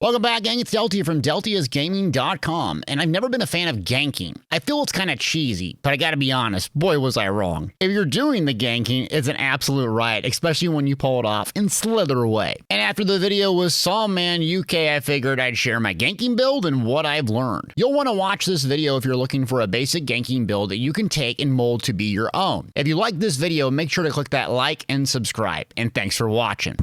Welcome back, gang. It's Deltia from Deltiasgaming.com, and I've never been a fan of ganking. I feel it's kind of cheesy, but I gotta be honest, boy was I wrong. If you're doing the ganking, it's an absolute riot, especially when you pull it off and slither away. And after the video with SawmanUK, I figured I'd share my ganking build and what I've learned. You'll want to watch this video if you're looking for a basic ganking build that you can take and mold to be your own. If you like this video, make sure to click that like and subscribe, and thanks for watching.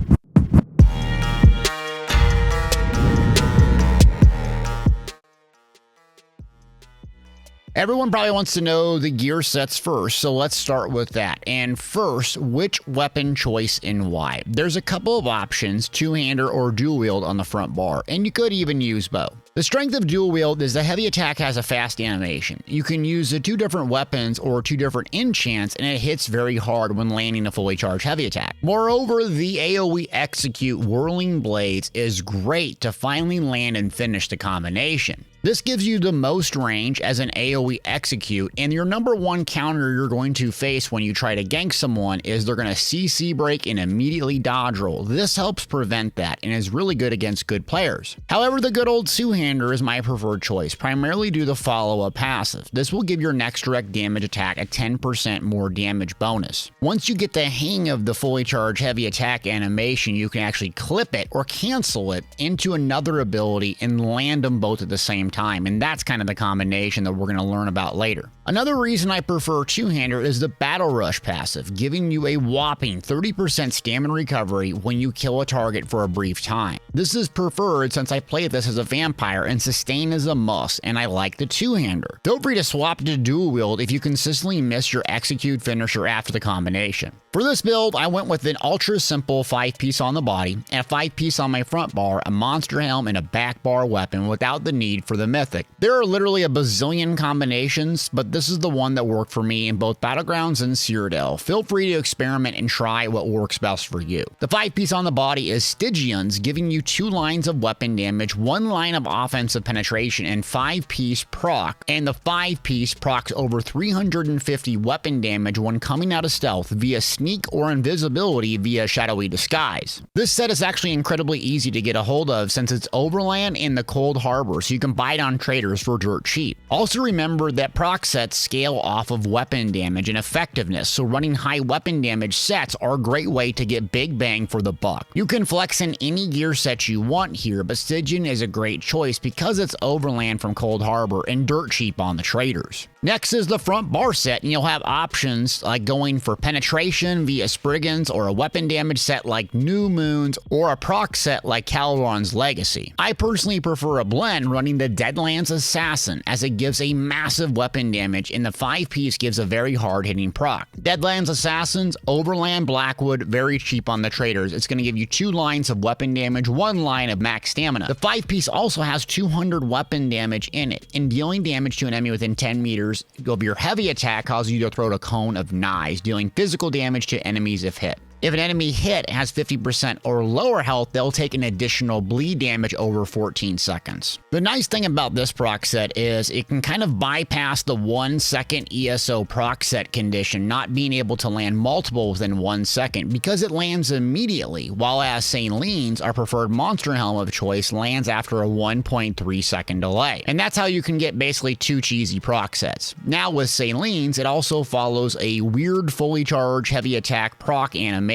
Everyone probably wants to know the gear sets first, so let's start with that. And first, which weapon choice and why? There's a couple of options, two-hander or dual wield on the front bar, and you could even use both. The strength of dual wield is the heavy attack has a fast animation. You can use the two different weapons or two different enchants, and it hits very hard when landing a fully charged heavy attack. Moreover, the AoE execute whirling blades is great to finally land and finish the combination. This gives you the most range as an AoE execute, and your number one counter you're going to face when you try to gank someone is they're going to CC break and immediately dodge roll. This helps prevent that and is really good against good players. However, the good old two-hander is my preferred choice, primarily due to follow-up passive. This will give your next direct damage attack a 10% more damage bonus. Once you get the hang of the fully charged heavy attack animation, you can actually clip it or cancel it into another ability and land them both at the same time, and that's kind of the combination that we're going to learn about later. Another reason I prefer two-hander is the battle rush passive, giving you a whopping 30% stamina recovery when you kill a target for a brief time. This is preferred since I play this as a vampire and sustain is a must, and I like the two-hander. Feel free to swap to dual wield if you consistently miss your execute finisher after the combination. For this build, I went with an ultra simple 5-piece on the body and a 5-piece on my front bar, a monster helm, and a back bar weapon without the need for the mythic. There are literally a bazillion combinations, but this is the one that worked for me in both Battlegrounds and Cyrodiil. Feel free to experiment and try what works best for you. The 5-piece on the body is Stygians, giving you 2 lines of weapon damage, 1 line of offensive penetration, and 5-piece proc, and the 5-piece procs over 350 weapon damage when coming out of stealth via sneak or invisibility via shadowy disguise. This set is actually incredibly easy to get a hold of since it's overland in the cold harbor, so you can buy it on traders for dirt cheap. Also remember that proc sets scale off of weapon damage and effectiveness, so running high weapon damage sets are a great way to get big bang for the buck. You can flex in any gear set you want here, but Stygian is a great choice because it's overland from cold harbor and dirt cheap on the traders. Next is the front bar set, and you'll have options like going for penetration via Spriggans, or a weapon damage set like New Moons, or a proc set like Calderon's Legacy. I personally prefer a blend running the Deadlands Assassin, as it gives a massive weapon damage and the 5-piece gives a very hard-hitting proc. Deadlands Assassins, Overland Blackwood, very cheap on the traders. It's going to give you 2 lines of weapon damage, 1 line of max stamina. The 5-piece also has 200 weapon damage in it, and dealing damage to an enemy within 10 meters of your heavy attack causes you to throw a cone of knives, dealing physical damage to enemies if hit. If an enemy hit has 50% or lower health, they'll take an additional bleed damage over 14 seconds. The nice thing about this proc set is it can kind of bypass the 1-second ESO proc set condition, not being able to land multiple within 1 second, because it lands immediately, while as Saileen's, our preferred monster helm of choice, lands after a 1.3 second delay. And that's how you can get basically 2 cheesy proc sets. Now with Saileen's, it also follows a weird fully charged heavy attack proc animation.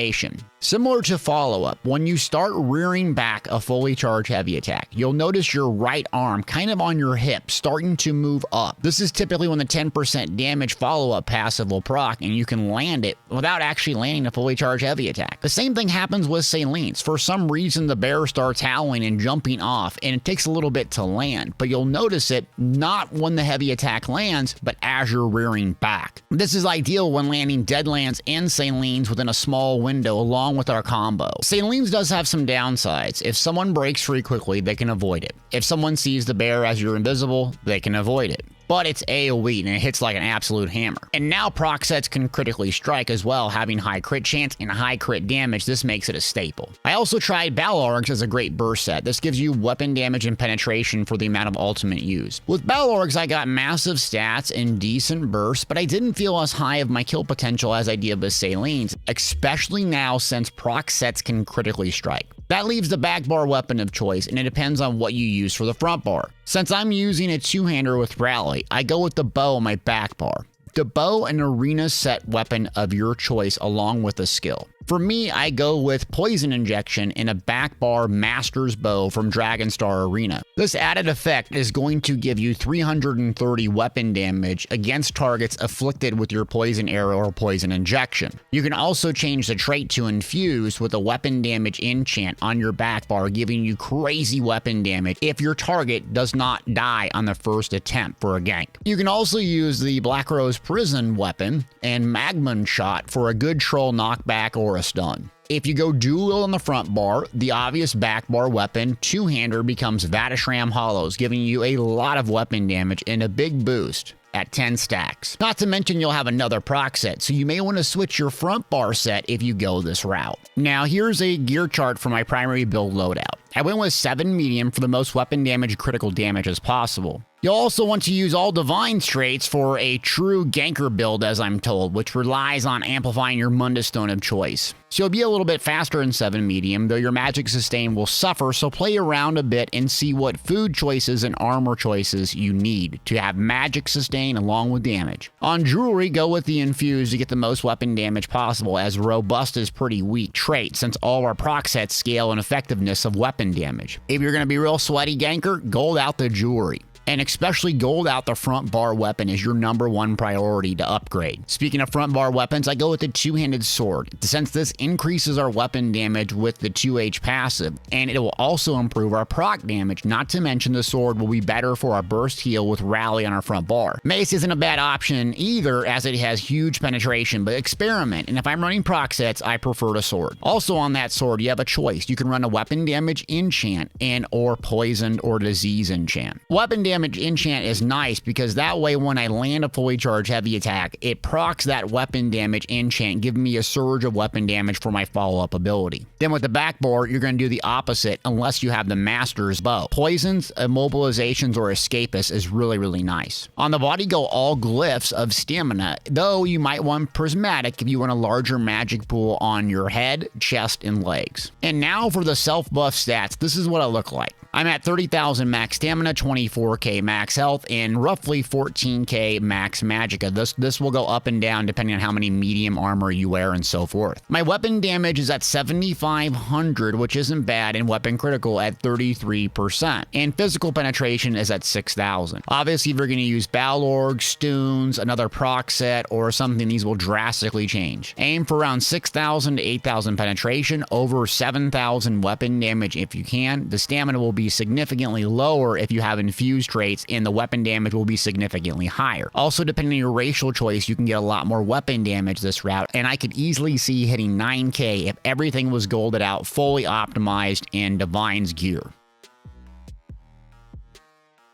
Similar to follow-up, when you start rearing back a fully charged heavy attack, you'll notice your right arm kind of on your hip starting to move up. This is typically when the 10% damage follow-up passive will proc, and you can land it without actually landing a fully charged heavy attack. The same thing happens with Saileen's. For some reason, the bear starts howling and jumping off, and it takes a little bit to land, but you'll notice it not when the heavy attack lands, but as you're rearing back. This is ideal when landing Deadlands and Saileen's within a small window along with our combo. Saileen's does have some downsides. If someone breaks free quickly, they can avoid it. If someone sees the bear as you're invisible, they can avoid it. But it's AoE and it hits like an absolute hammer. And now proc sets can critically strike as well, having high crit chance and high crit damage. This makes it a staple. I also tried Balorgs as a great burst set. This gives you weapon damage and penetration for the amount of ultimate used. With Balorgs, I got massive stats and decent bursts, but I didn't feel as high of my kill potential as I did with Saileen's, especially now since proc sets can critically strike. That leaves the back bar weapon of choice, and it depends on what you use for the front bar. Since I'm using a two-hander with rally, I go with the bow on my back bar. The bow and arena set weapon of your choice along with a skill. For me, I go with Poison Injection in a back bar Master's Bow from Dragonstar Arena. This added effect is going to give you 330 weapon damage against targets afflicted with your Poison Arrow or Poison Injection. You can also change the trait to Infuse with a weapon damage enchant on your back bar, giving you crazy weapon damage if your target does not die on the first attempt for a gank. You can also use the Black Rose Prison weapon and Magma Shot for a good troll knockback or a stun. If you go dual on the front bar, the obvious back bar weapon, two-hander, becomes Vatashram Hollows, giving you a lot of weapon damage and a big boost at 10 stacks. Not to mention you'll have another proc set, so you may want to switch your front bar set if you go this route. Now here's a gear chart for my primary build loadout. I went with 7 medium for the most weapon damage critical damage as possible. You'll also want to use all divine traits for a true ganker build, as I'm told, which relies on amplifying your Mundus Stone of choice. So you'll be a little bit faster in 7 medium, though your magic sustain will suffer, so play around a bit and see what food choices and armor choices you need to have magic sustain along with damage. On jewelry, go with the infuse to get the most weapon damage possible, as robust is pretty weak trait since all our proc sets scale in effectiveness of weapon damage. If you're going to be real sweaty ganker, gold out the jewelry. And especially gold out the front bar weapon is your #1 priority to upgrade. Speaking of front bar weapons, I go with the two-handed sword, since this increases our weapon damage with the 2H passive, and it will also improve our proc damage, not to mention the sword will be better for our burst heal with rally on our front bar. Mace isn't a bad option either, as it has huge penetration, but experiment, and if I'm running proc sets, I prefer the sword. Also on that sword, you have a choice. You can run a weapon damage enchant and or poisoned or disease enchant. Weapon damage enchant is nice because that way when I land a fully charged heavy attack, it procs that weapon damage enchant, giving me a surge of weapon damage for my follow-up ability. Then with the back bar, you're going to do the opposite unless you have the Master's Bow. Poisons, immobilizations, or escapists is really nice. On the body, go all glyphs of stamina, though you might want prismatic if you want a larger magic pool on your head, chest, and legs. And now for the self-buff stats, this is what I look like. I'm at 30,000 max stamina, 24k max health, and roughly 14k max magicka. This will go up and down depending on how many medium armor you wear and so forth. My weapon damage is at 7,500, which isn't bad, and weapon critical at 33%. And physical penetration is at 6,000. Obviously, if you're going to use Balorg, Stoons, another proc set, or something, these will drastically change. Aim for around 6,000 to 8,000 penetration, over 7,000 weapon damage if you can. The stamina will be significantly lower if you have infused traits, and the weapon damage will be significantly higher. Also, depending on your racial choice, you can get a lot more weapon damage this route, and I could easily see hitting 9k if everything was golded out, fully optimized in Divine's gear.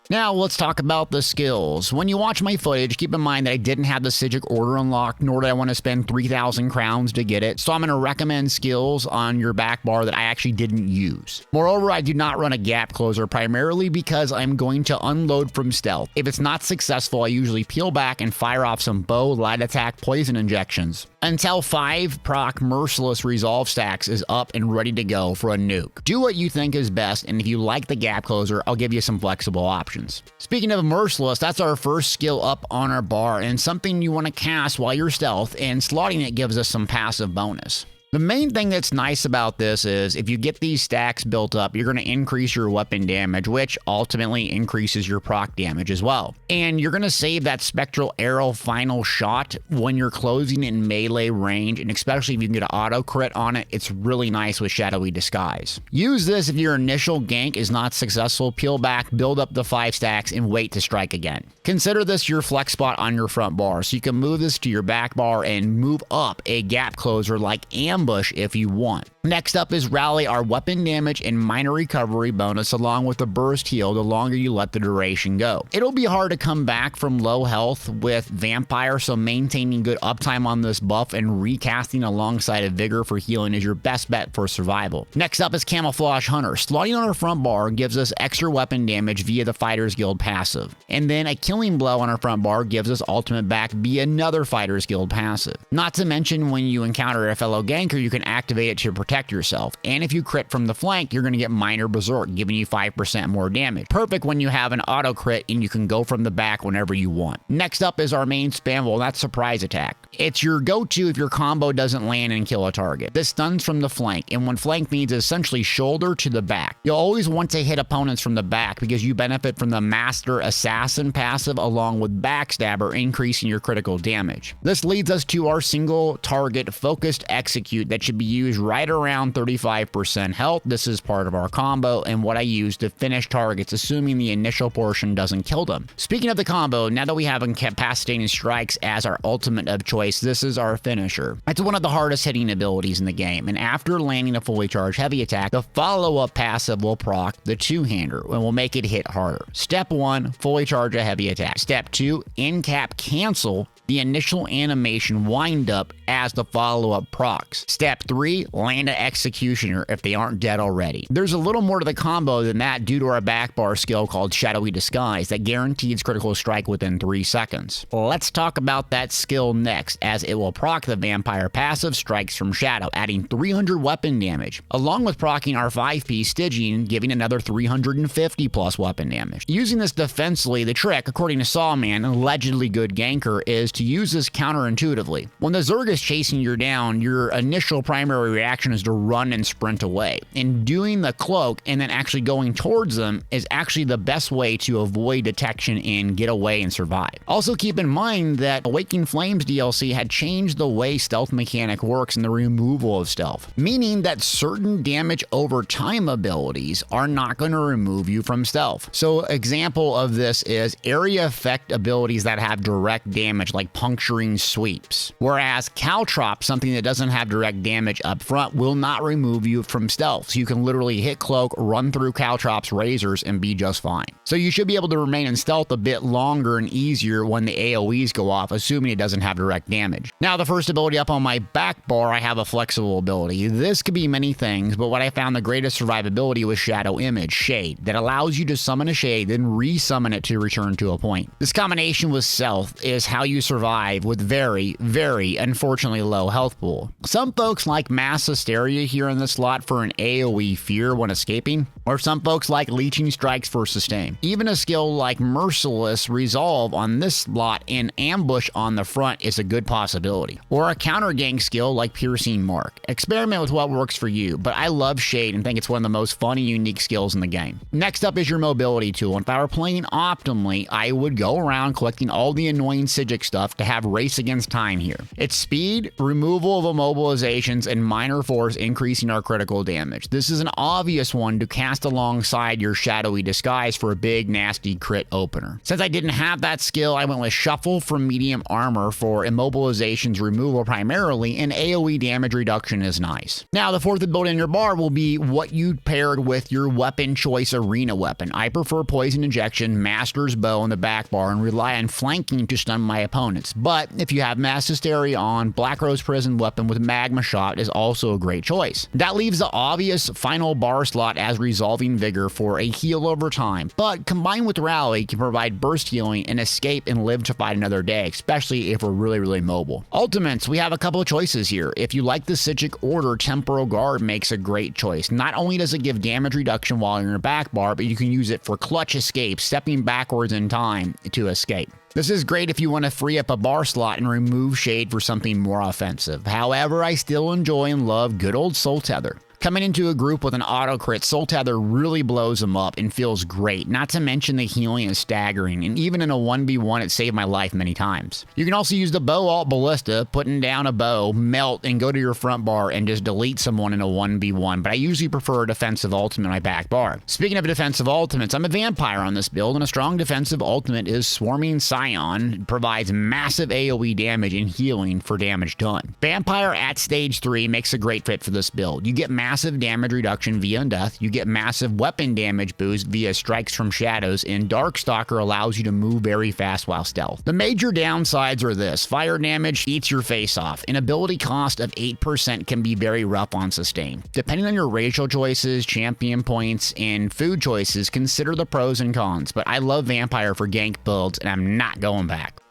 Now let's talk about the skills. When you watch my footage, keep in mind that I didn't have the Psijic Order unlocked, nor did I want to spend 3,000 crowns to get it, so I'm going to recommend skills on your back bar that I actually didn't use. Moreover, I do not run a gap closer, primarily because I'm going to unload from stealth. If it's not successful, I usually peel back and fire off some bow, light attack, poison injections, until 5 proc Merciless Resolve stacks is up and ready to go for a nuke. Do what you think is best, and if you like the gap closer, I'll give you some flexible options. Speaking of Merciless, that's our first skill up on our bar, and something you want to cast while you're stealth, and slotting it gives us some passive bonus. The main thing that's nice about this is if you get these stacks built up, you're going to increase your weapon damage, which ultimately increases your proc damage as well. And you're going to save that Spectral Arrow final shot when you're closing in melee range, and especially if you can get an auto crit on it, it's really nice with Shadowy Disguise. Use this if your initial gank is not successful, peel back, build up the 5 stacks, and wait to strike again. Consider this your flex spot on your front bar, so you can move this to your back bar and move up a gap closer like Ambush if you want. Next up is Rally, our weapon damage and minor recovery bonus, along with the burst heal the longer you let the duration go. It'll be hard to come back from low health with Vampire, so maintaining good uptime on this buff and recasting alongside a Vigor for healing is your best bet for survival. Next up is Camouflage Hunter. Slotting on our front bar gives us extra weapon damage via the Fighters Guild passive. And then a Killing Blow on our front bar gives us ultimate back via another Fighters Guild passive. Not to mention, when you encounter a fellow ganker, you can activate it to protect protect yourself. And if you crit from the flank, you're going to get minor berserk, giving you 5% more damage. Perfect when you have an auto crit and you can go from the back whenever you want. Next up is our main spam, well, that's surprise attack. It's your go-to if your combo doesn't land and kill a target. This stuns from the flank, and when flank means essentially shoulder to the back. You'll always want to hit opponents from the back because you benefit from the Master Assassin passive along with Backstabber, increasing your critical damage. This leads us to our single target focused execute that should be used right around 35% health. This is part of our combo and what I use to finish targets, assuming the initial portion doesn't kill them. Speaking of the combo, now that we have incapacitating strikes as our ultimate of choice, this is our finisher. It's one of the hardest hitting abilities in the game, and after landing a fully charged heavy attack, the follow-up passive will proc the two-hander and will make it hit harder. Step 1, fully charge a heavy attack. Step 2, in-cap cancel the initial animation wind up as the follow-up procs. Step 3, land an executioner if they aren't dead already. There's a little more to the combo than that due to our backbar skill called Shadowy Disguise that guarantees critical strike within 3 seconds. Let's talk about that skill next, as it will proc the vampire passive Strikes from Shadow, adding 300 weapon damage, along with proccing our 5-piece Stygian, giving another 350 plus weapon damage. Using this defensively, the trick, according to Sawman, allegedly good ganker, is to use this counterintuitively. When the Zerg is chasing you down, your initial primary reaction is to run and sprint away. And doing the cloak and then actually going towards them is actually the best way to avoid detection and get away and survive. Also keep in mind that Awakening Flames DLC had changed the way stealth mechanic works in the removal of stealth, meaning that certain damage over time abilities are not going to remove you from stealth. So example of this is area effect abilities that have direct damage like puncturing sweeps, whereas Caltrop, something that doesn't have direct damage up front, will not remove you from stealth. So you can literally hit cloak, run through Caltrop's razors, and be just fine. So you should be able to remain in stealth a bit longer and easier when the AoEs go off, assuming it doesn't have direct damage. Now, the first ability up on my back bar, I have a flexible ability. This could be many things, but what I found the greatest survivability was Shadow Image, Shade, that allows you to summon a Shade, then re-summon it to return to a point. This combination with Stealth is how you survive with very, very unfortunately low health pool. Some folks like Mass Hysteria here in this slot for an AoE fear when escaping, or some folks like Leeching Strikes for sustain. Even a skill like Merciless Resolve on this slot and Ambush on the front is a good possibility. Or a counter gank skill like Piercing Mark. Experiment with what works for you, but I love Shade and think it's one of the most fun and unique skills in the game. Next up is your mobility tool. If I were playing optimally, I would go around collecting all the annoying Psijic stuff to have race against time here. It's speed, removal of immobilizations, and minor force increasing our critical damage. This is an obvious one to cast alongside your Shadowy Disguise for a big nasty crit opener. Since I didn't have that skill, I went with Shuffle from medium armor for immobilizations removal primarily, and AoE damage reduction is nice. Now, the fourth ability in your bar will be what you paired with your weapon choice arena weapon. I prefer Poison Injection, Master's Bow in the back bar, and rely on flanking to stun my opponents. But if you have Mass Hysteria on, Black Rose Prison weapon with Magma Shot is also a great choice. That leaves the obvious final bar slot as Resolving Vigor for a heal over time, but combined with Rally can provide burst healing and escape and live to fight another day, especially if we're really mobile. Ultimates, we have a couple of choices here. If you like the Psijic Order, Temporal Guard makes a great choice. Not only does it give damage reduction while you're in your back bar, but you can use it for clutch escape, stepping backwards in time to escape. This is great if you want to free up a bar slot and remove Shade for something more offensive. However, I still enjoy and love good old Soul Tether. Coming into a group with an auto crit, Soul Tether really blows them up and feels great, not to mention the healing is staggering, and even in a 1v1 it saved my life many times. You can also use the Bow Alt Ballista, putting down a bow, melt, and go to your front bar and just delete someone in a 1v1, but I usually prefer a defensive ultimate in my back bar. Speaking of defensive ultimates, I'm a vampire on this build, and a strong defensive ultimate is Swarming Scion. It provides massive AoE damage and healing for damage done. Vampire at stage 3 makes a great fit for this build. You get massive damage reduction via Undeath, you get massive weapon damage boost via Strikes from Shadows, and Darkstalker allows you to move very fast while stealth. The major downsides are this: fire damage eats your face off. An ability cost of 8% can be very rough on sustain. Depending on your racial choices, champion points, and food choices, consider the pros and cons, but I love Vampire for gank builds and I'm not going back.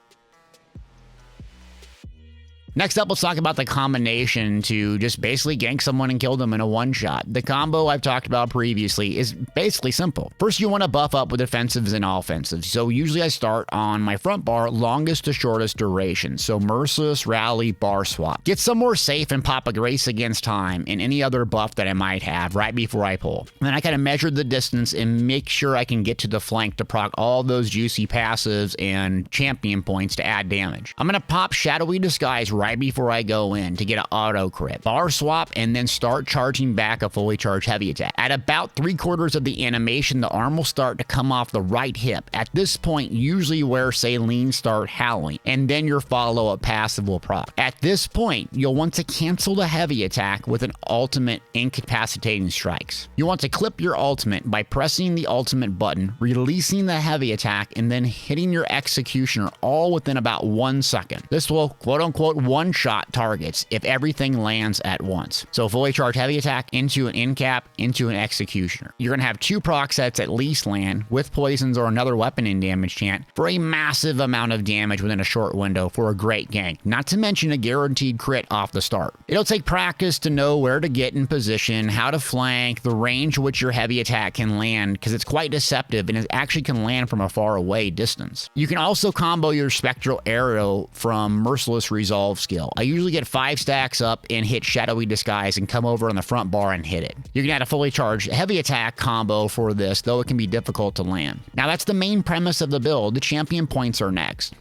Next up, let's talk about the combination to just basically gank someone and kill them in a one-shot. The combo I've talked about previously is basically simple. First, you want to buff up with offensives and offensives. So usually I start on my front bar, longest to shortest duration. So merciless, rally, bar swap. Get somewhere safe and pop a grace against time and any other buff that I might have right before I pull. And then I kind of measure the distance and make sure I can get to the flank to proc all those juicy passives and champion points to add damage. I'm going to pop Shadowy Disguise right before I go in to get an auto crit, bar swap, and then start charging back a fully charged heavy attack. At about 3/4 of the animation, the arm will start to come off the right hip. At this point, usually where Saline start howling, and then your follow-up passive will proc. At this point, you'll want to cancel the heavy attack with an ultimate incapacitating strikes. You want to clip your ultimate by pressing the ultimate button, releasing the heavy attack, and then hitting your executioner all within about 1 second. This will quote-unquote one-shot targets if everything lands at once. So fully charged heavy attack into an incap into an executioner. You're going to have 2 proc sets at least land with poisons or another weapon in damage chant for a massive amount of damage within a short window for a great gank, not to mention a guaranteed crit off the start. It'll take practice to know where to get in position, how to flank, the range which your heavy attack can land, because it's quite deceptive and it actually can land from a far away distance. You can also combo your spectral arrow from merciless resolve skill. I usually get 5 stacks up and hit Shadowy Disguise and come over on the front bar and hit it. You can add a fully charged heavy attack combo for this, though it can be difficult to land. Now that's the main premise of the build. The champion points are next.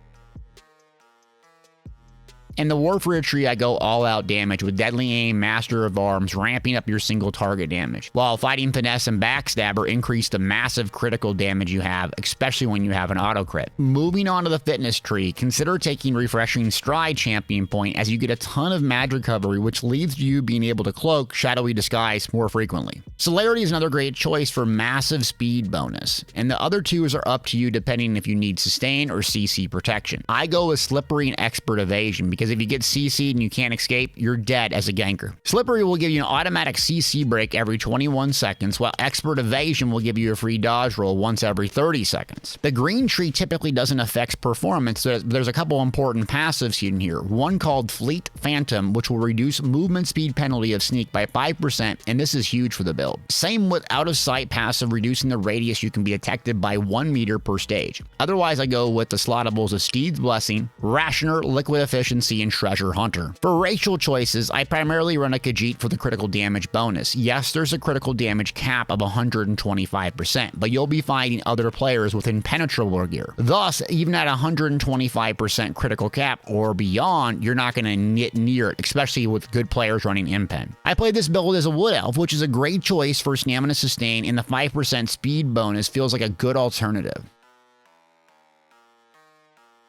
In the Warfare tree, I go all-out damage with Deadly Aim, Master of Arms, ramping up your single target damage, while fighting Finesse and Backstabber increase the massive critical damage you have, especially when you have an auto crit. Moving on to the Fitness tree, consider taking Refreshing Stride champion point as you get a ton of mag recovery, which leads to you being able to cloak Shadowy Disguise more frequently. Celerity is another great choice for massive speed bonus, and the other 2s are up to you depending if you need Sustain or CC protection. I go with Slippery and Expert Evasion because if you get CC'd and you can't escape, you're dead as a ganker. Slippery will give you an automatic CC break every 21 seconds, while Expert Evasion will give you a free dodge roll once every 30 seconds. The green tree typically doesn't affect performance, so there's a couple important passives in here. One called Fleet Phantom, which will reduce movement speed penalty of sneak by 5%, and this is huge for the build. Same with Out of Sight passive, reducing the radius you can be detected by 1 meter per stage. Otherwise, I go with the slottables of Steed's Blessing, Rationer, Liquid Efficiency, and Treasure Hunter. For racial choices, I primarily run a Khajiit for the critical damage bonus. Yes, there's a critical damage cap of 125%, but you'll be fighting other players with impenetrable gear. Thus, even at 125% critical cap or beyond, you're not going to get near it, especially with good players running impen. I play this build as a Wood Elf, which is a great choice for stamina sustain, and the 5% speed bonus feels like a good alternative.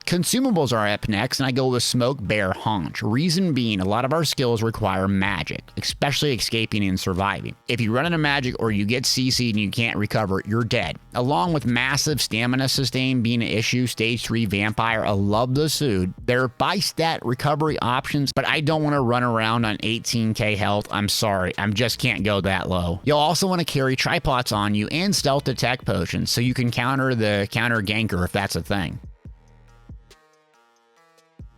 Consumables are up next, and I go with Smoke Bear Haunch. Reason being, a lot of our skills require magic, especially escaping and surviving. If you run out of magic or you get CC'd and you can't recover, you're dead. Along with massive stamina sustain being an issue, stage 3 vampire, I love this food. They're by stat recovery options, but I don't want to run around on 18k health. I'm sorry, I just can't go that low. You'll also want to carry tripods on you and stealth attack potions so you can counter the counter ganker if that's a thing.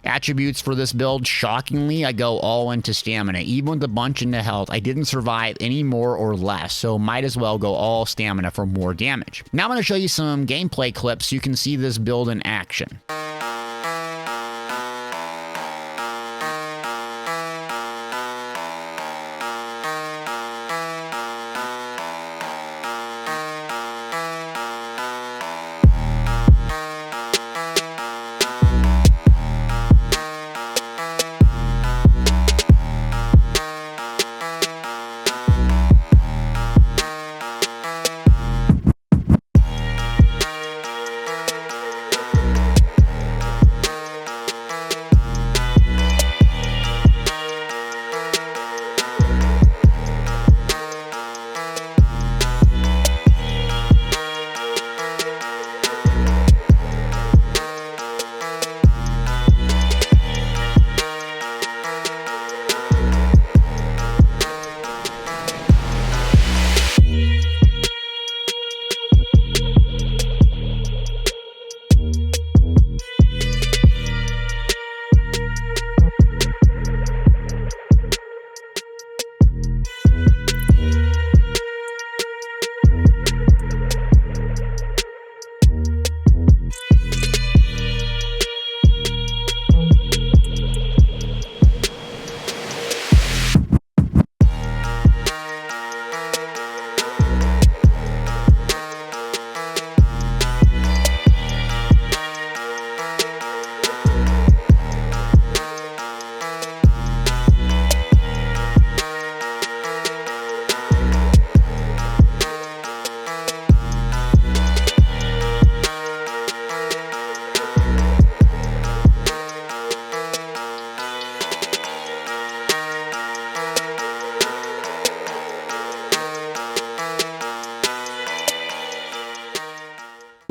Attributes for this build, shockingly, I go all into stamina. Even with a bunch into health, I didn't survive any more or less, so might as well go all stamina for more damage. Now I'm going to show you some gameplay clips so you can see this build in action.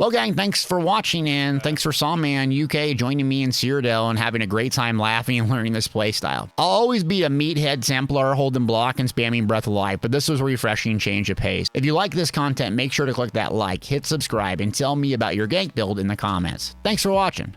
Well, gang, thanks for watching, and thanks for SawmanUK joining me in Cyrodiil and having a great time laughing and learning this playstyle. I'll always be a meathead Templar holding block and spamming Breath of Life, but this was a refreshing change of pace. If you like this content, make sure to click that like, hit subscribe, and tell me about your gank build in the comments. Thanks for watching.